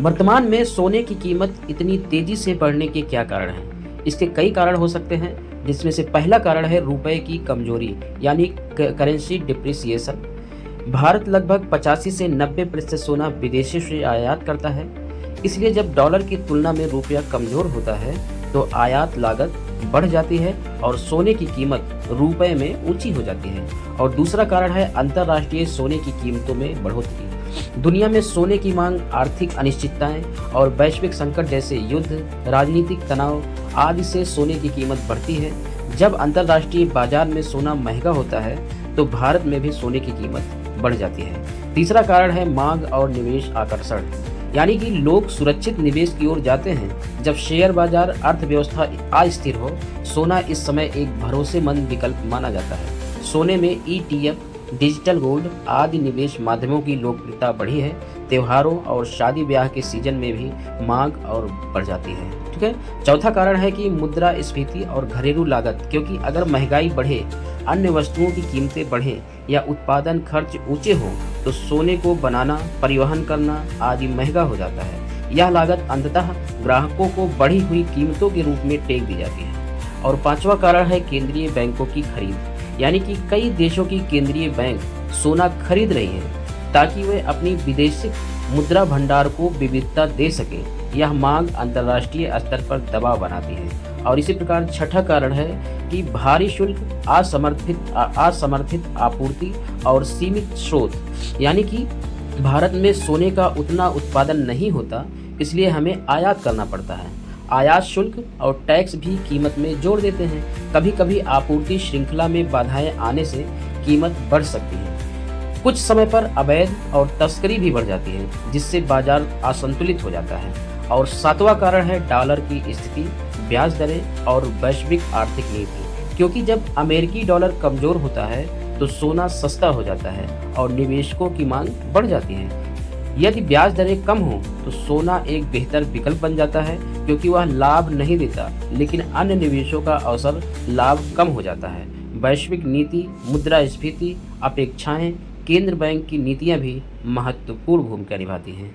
वर्तमान में सोने की कीमत इतनी तेजी से बढ़ने के क्या कारण हैं? इसके कई कारण हो सकते हैं, जिसमें से पहला कारण है रुपए की कमजोरी यानी करेंसी डिप्रिसिएशन। भारत लगभग 85 से 90% सोना विदेशों से आयात करता है। इसलिए जब डॉलर की तुलना में रुपया कमजोर होता है तो आयात लागत बढ़ जाती है और सोने की कीमत रुपए में ऊंची हो जाती है। और दूसरा कारण है अंतर्राष्ट्रीय सोने की कीमतों में बढ़ोतरी। दुनिया में सोने की मांग, आर्थिक अनिश्चितताएं और वैश्विक संकट जैसे युद्ध, राजनीतिक तनाव आदि से सोने की कीमत बढ़ती है। जब अंतर्राष्ट्रीय बाजार में सोना महंगा होता है तो भारत में भी सोने की कीमत बढ़ जाती है। तीसरा कारण है मांग और निवेश आकर्षण, यानी कि लोग सुरक्षित निवेश की ओर जाते हैं। जब शेयर बाजार अर्थव्यवस्था अस्थिर हो, सोना इस समय एक भरोसेमंद विकल्प माना जाता है। सोने में ETF, डिजिटल गोल्ड आदि निवेश माध्यमों की लोकप्रियता बढ़ी है। त्योहारों और शादी ब्याह के सीजन में भी मांग और बढ़ जाती है। ठीक है। चौथा कारण है कि मुद्रास्फीति और घरेलू लागत, क्योंकि अगर महंगाई बढ़े, अन्य वस्तुओं की कीमतें बढ़ें या उत्पादन खर्च ऊंचे हों तो सोने को बनाना, परिवहन करना आदि महंगा हो जाता है। यह लागत अंततः ग्राहकों को बढ़ी हुई कीमतों के रूप में टेक दी जाती है। और पांचवा कारण है केंद्रीय बैंकों की खरीद, यानी कि कई देशों की केंद्रीय बैंक सोना खरीद रही है ताकि वे अपनी विदेशी मुद्रा भंडार को विविधता दे सके। यह मांग अंतर्राष्ट्रीय स्तर पर दबाव बनाती है। और इसी प्रकार छठा कारण है कि भारी शुल्क, असमर्थित आपूर्ति और सीमित स्रोत, यानी कि भारत में सोने का उतना उत्पादन नहीं होता, इसलिए हमें आयात करना पड़ता है। आयात शुल्क और टैक्स भी कीमत में जोड़ देते हैं। कभी कभी आपूर्ति श्रृंखला में बाधाएं आने से कीमत बढ़ सकती है। कुछ समय पर अवैध और तस्करी भी बढ़ जाती है, जिससे बाजार असंतुलित हो जाता है। और सातवां कारण है डॉलर की स्थिति, ब्याज दरें और वैश्विक आर्थिक नीति, क्योंकि जब अमेरिकी डॉलर कमजोर होता है तो सोना सस्ता हो जाता है और निवेशकों की मांग बढ़ जाती है। यदि ब्याज दरें कम हो तो सोना एक बेहतर विकल्प बन जाता है, क्योंकि वह लाभ नहीं देता, लेकिन अन्य निवेशों का अवसर लाभ कम हो जाता है। वैश्विक नीति, मुद्रास्फीति, अपेक्षाएं, केंद्र बैंक की नीतियां भी महत्वपूर्ण भूमिका निभाती हैं।